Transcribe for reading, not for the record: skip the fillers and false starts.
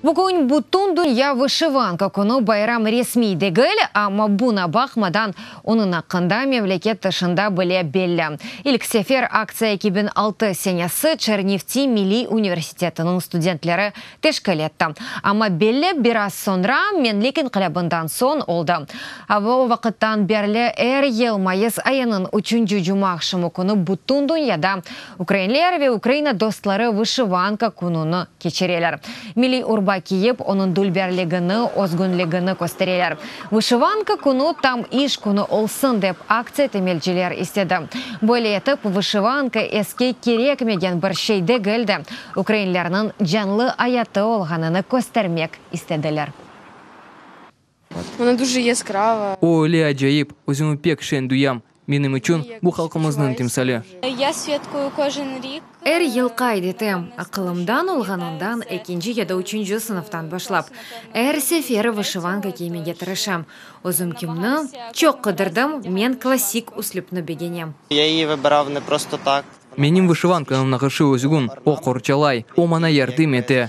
Бүгін бұттун дүния вышиванка күні байрам ресми дегіл, ама бұна бақмадан оның ақында мемлекет тышында біле белі. Илк сефер акция 2006 сенесі Чернівці Милли университетінің студентлері тешкелетті. Ама белі біраз сонра менлекін қылабындан сон олды. Абы вақыттан берлі ел майыс айының 3 жумақшымы күні бұттун дүнияда украинлер ве Украина достлары вышиванка күнуны кечерелер. Милли урба киеп, onun дүлберлігіні, озгүнлігіні көстерелер. Вышиванка күні там иш күні олсын деп акция темелчелер істеді. Бөлі етіп, вышиванка еске керек меген бір шейді гілді. Украинлерінің жанлы аяты олғаныны көстермек істеділер. Вона дуже яскрава. Оле ажайып, өзімі пек шен дуям. Менің үшін бұл халқымыздың тимсалі. Я святкую кожен рік. Әр ел қайдетім, ақылымдан олғанымдан екінші яда 3 сыныфтан башлап. Әр сефері вышиванка кеймеге тырышам. Өзім кімні чоқ қыдырдым, мен классик усліпні бегенем. Я її вибирав не просто так. Менің вышиванканым нағышы өзігін, о қорчалай, о мана ярдым еті.